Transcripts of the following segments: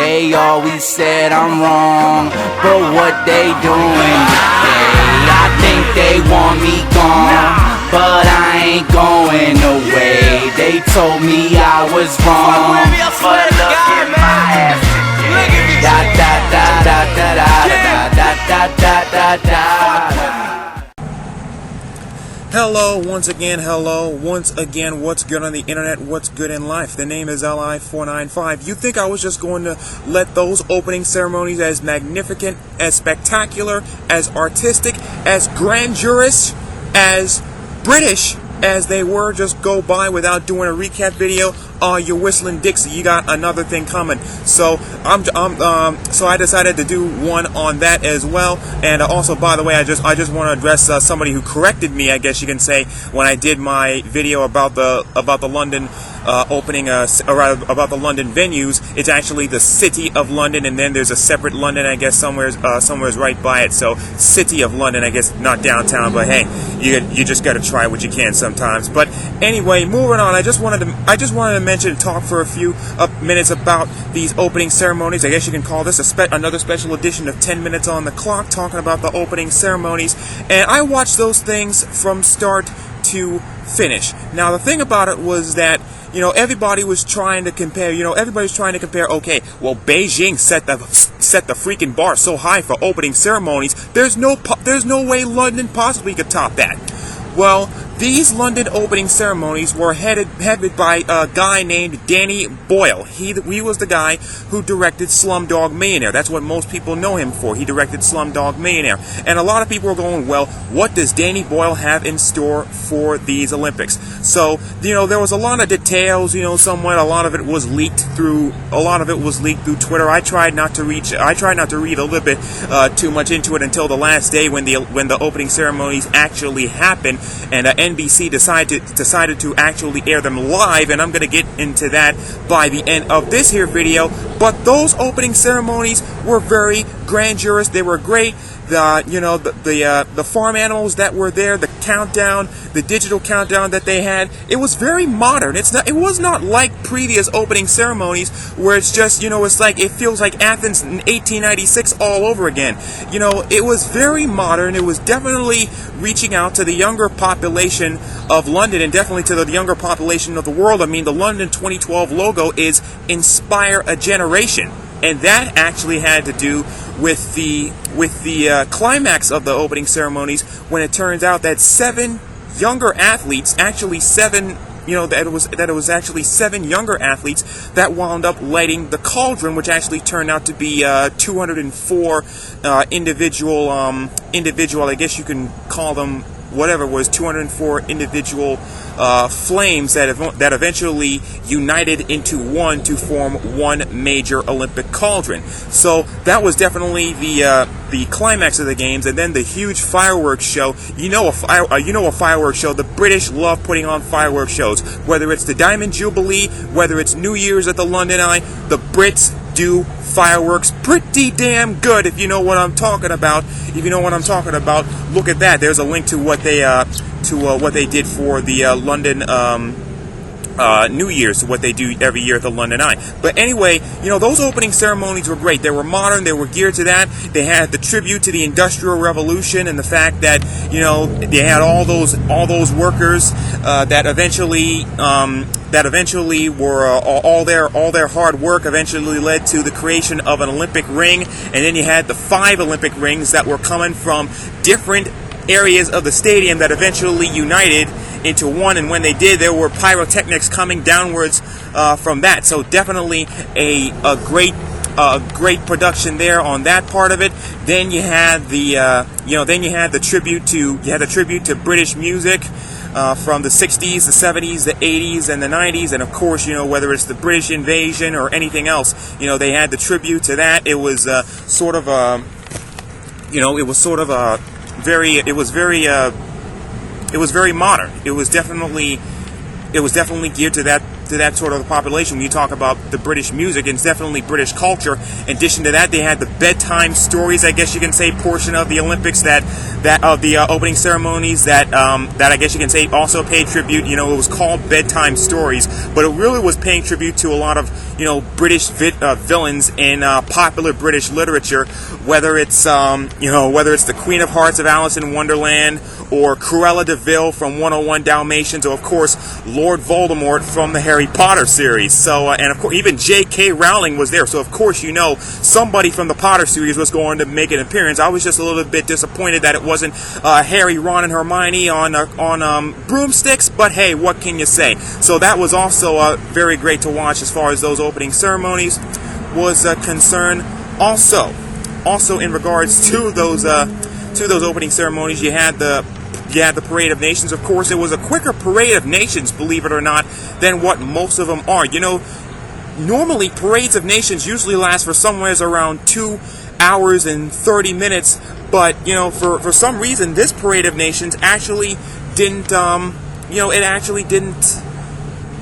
they always said I'm wrong, but what they doing today? I think they want me gone, but I ain't going away. They told me I was wrong, but look at my ass today. Da da da da da da da da da da da. Hello, once again, what's good on the internet, what's good in life? The name is Li495. You think I was just going to let those opening ceremonies, as magnificent, as spectacular, as artistic, as grandiose, as British as they were, just go by without doing a recap video? You're whistling Dixie. You got another thing coming. So so I decided to do one on that as well. And also, by the way, I just want to address somebody who corrected me, I guess you can say, when I did my video about the London opening, about the London venues. It's actually the City of London, and then there's a separate London, I guess, somewhere's right by it. So City of London, I guess, not downtown, but hey, you just got to try what you can sometimes. But anyway, moving on. I just wanted to mention and talk for a few minutes about these opening ceremonies. I guess you can call this another special edition of 10 Minutes on the Clock, talking about the opening ceremonies. And I watched those things from start to finish. Now, the thing about it was that, everybody was trying to compare, okay, well, Beijing set the freaking bar so high for opening ceremonies, there's no way London possibly could top that. Well, these London opening ceremonies were headed by a guy named Danny Boyle. He was the guy who directed Slumdog Millionaire. That's what most people know him for. He directed Slumdog Millionaire. And a lot of people are going, well, what does Danny Boyle have in store for these Olympics? So, there was a lot of details, somewhat. A lot of it was leaked through Twitter. I tried not to read a little bit too much into it until the last day when the opening ceremonies actually happened, and NBC decided to actually air them live, and I'm going to get into that by the end of this here video. But those opening ceremonies were very grandiose. They were great. The farm animals that were there, the countdown, the digital countdown that they had, it was very modern. It was not like previous opening ceremonies where it's just, it's like, it feels like Athens in 1896 all over again. It was very modern. It was definitely reaching out to the younger population of London, and definitely to the younger population of the world. I mean, the London 2012 logo is Inspire a Generation. And that actually had to do with the climax of the opening ceremonies, when it turns out that seven younger athletes, that it was actually seven younger athletes that wound up lighting the cauldron, which actually turned out to be 204 individual, I guess you can call them whatever it was, 204 individual flames that eventually united into one to form one major Olympic cauldron. So that was definitely the climax of the games, and then the huge fireworks show. A fireworks show. The British love putting on fireworks shows. Whether it's the Diamond Jubilee, whether it's New Year's at the London Eye, the Brits do fireworks pretty damn good, if you know what I'm talking about. Look at that. There's a link to what they did for the London New Year's, what they do every year at the London Eye. But anyway, those opening ceremonies were great. They were modern. They were geared to that. They had the tribute to the Industrial Revolution, and the fact that they had all those workers that eventually were all their hard work eventually led to the creation of an Olympic ring. And then you had the 5 Olympic rings that were coming from different areas of the stadium that eventually united into one, and when they did, there were pyrotechnics coming downwards from that. So definitely a great production there on that part of it. Then you had the tribute to British music from the 60s, the 70s, the 80s, and the 90s, and of course, whether it's the British invasion or anything else, they had the tribute to that. It was very modern. It was definitely geared to that sort of population when you talk about the British music, and it's definitely British culture. In addition to that, they had the bedtime stories, I guess you can say, portion of the Olympics that of the opening ceremonies that I guess you can say also paid tribute. It was called bedtime stories, but it really was paying tribute to a lot of British villains in popular British literature, whether it's the Queen of Hearts of Alice in Wonderland, or Cruella de Vil from 101 Dalmatians, or of course Lord Voldemort from the Harry Potter series. So and of course even J.K. Rowling was there. So of course somebody from the Potter series was going to make an appearance. I was just a little bit disappointed that it wasn't Harry, Ron, and Hermione on broomsticks. But hey, what can you say? So that was also very great to watch as far as those opening ceremonies was concerned. Also in regards to those opening ceremonies, you had the Parade of Nations. Of course, it was a quicker Parade of Nations, believe it or not, than what most of them are. Normally Parades of Nations usually last for somewhere around 2 hours and 30 minutes, but for some reason this Parade of Nations actually didn't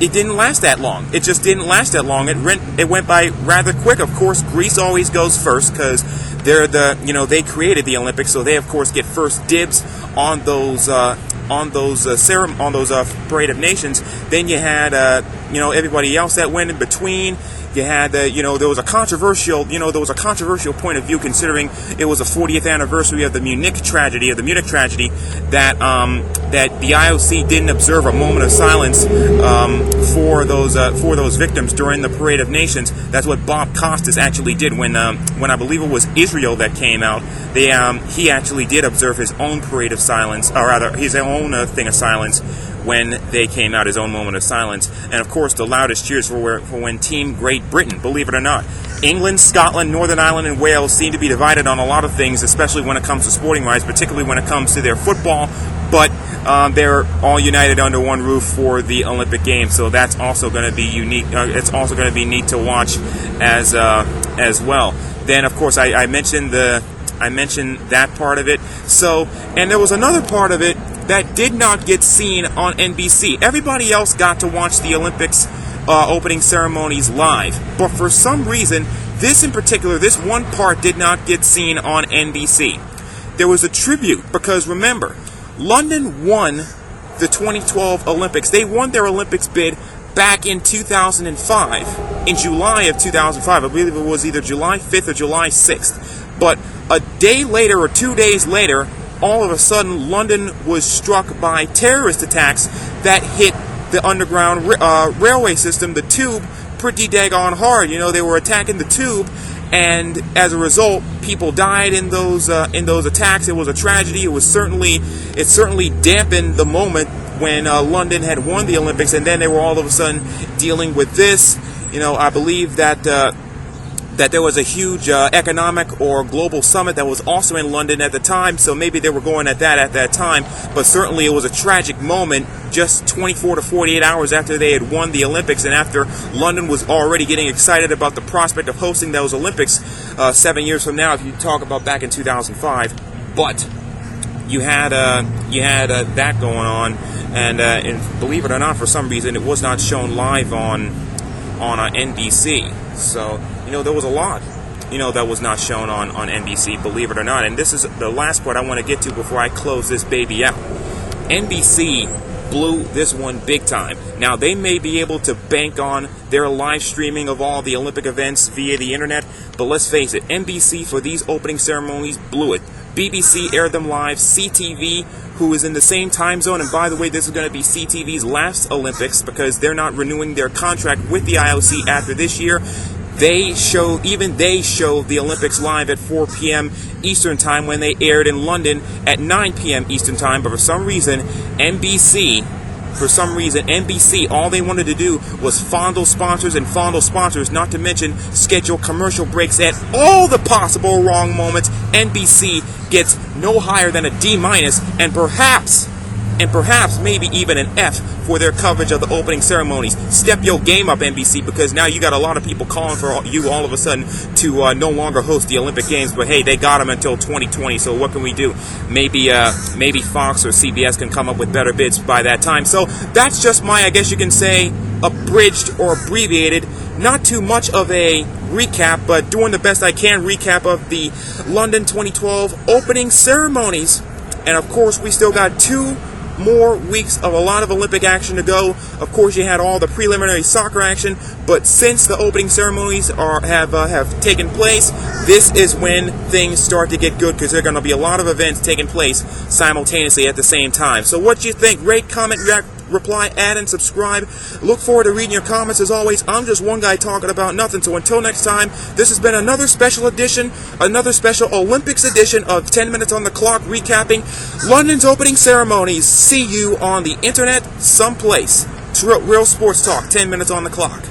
it didn't last that long. It just didn't last that long. It went by rather quick. Of course, Greece always goes first because they're they created the Olympics, so they of course get first dibs on those Parade of Nations. Then you had everybody else that went in between. You had there was a controversial point of view, considering it was the 40th anniversary of the Munich tragedy that the IOC didn't observe a moment of silence for those victims during the Parade of Nations. That's what Bob Costas actually did when I believe it was Israel that came out. He actually did observe his own parade of silence, or rather his own thing of silence when they came out, his own moment of silence. And of course the loudest cheers for when Team Great Britain, believe it or not. England, Scotland, Northern Ireland, and Wales seem to be divided on a lot of things, especially when it comes to sporting rights, particularly when it comes to their football, but they're all united under one roof for the Olympic Games, so that's also going to be unique. It's also going to be neat to watch as well. Then of course I mentioned that part of it. So, and there was another part of it that did not get seen on NBC. Everybody else got to watch the Olympics opening ceremonies live, but for some reason, this in particular, this one part did not get seen on NBC. There was a tribute, because remember, London won the 2012 Olympics. They won their Olympics bid back in 2005, in July of 2005. I believe it was either July 5th or July 6th. But a day later or 2 days later, all of a sudden, London was struck by terrorist attacks that hit the underground railway system, the tube, pretty daggone hard. They were attacking the tube, and as a result, people died in those attacks. It was a tragedy. It certainly dampened the moment when London had won the Olympics, and then they were all of a sudden dealing with this. I believe that there was a huge economic or global summit that was also in London at the time, so maybe they were going at that time, but certainly it was a tragic moment just 24 to 48 hours after they had won the Olympics, and after London was already getting excited about the prospect of hosting those Olympics 7 years from now, if you talk about back in 2005. But you had that going on, and believe it or not, for some reason it was not shown live on NBC. So there was a lot, that was not shown on NBC, believe it or not. And this is the last part I want to get to before I close this baby out. NBC blew this one big time. Now, they may be able to bank on their live streaming of all the Olympic events via the internet, but let's face it, NBC for these opening ceremonies blew it. BBC aired them live. CTV, who is in the same time zone, and by the way, this is going to be CTV's last Olympics because they're not renewing their contract with the IOC after this year. They showed the Olympics live at 4 p.m. Eastern Time when they aired in London at 9 p.m. Eastern Time. But for some reason, NBC, all they wanted to do was fondle sponsors, not to mention schedule commercial breaks at all the possible wrong moments. NBC gets no higher than a D-, and perhaps maybe even an F for their coverage of the opening ceremonies. Step your game up, NBC, because now you got a lot of people calling for you all of a sudden to no longer host the Olympic Games, but hey, they got them until 2020, so what can we do? Maybe Fox or CBS can come up with better bids by that time. So that's just my, I guess you can say, abridged or abbreviated. Not too much of a recap, but doing the best I can recap of the London 2012 opening ceremonies. And of course, we still got 2 more weeks of a lot of Olympic action to go. Of course, you had all the preliminary soccer action, but since the opening ceremonies have taken place, this is when things start to get good, because there are going to be a lot of events taking place simultaneously at the same time. So what do you think? Rate, comment, react, reply, add, and subscribe. Look forward to reading your comments. As always, I'm just one guy talking about nothing. So until next time, this has been another special edition, another special Olympics edition of 10 Minutes on the Clock, recapping London's opening ceremonies. See you on the internet someplace. It's real sports talk, 10 minutes on the clock.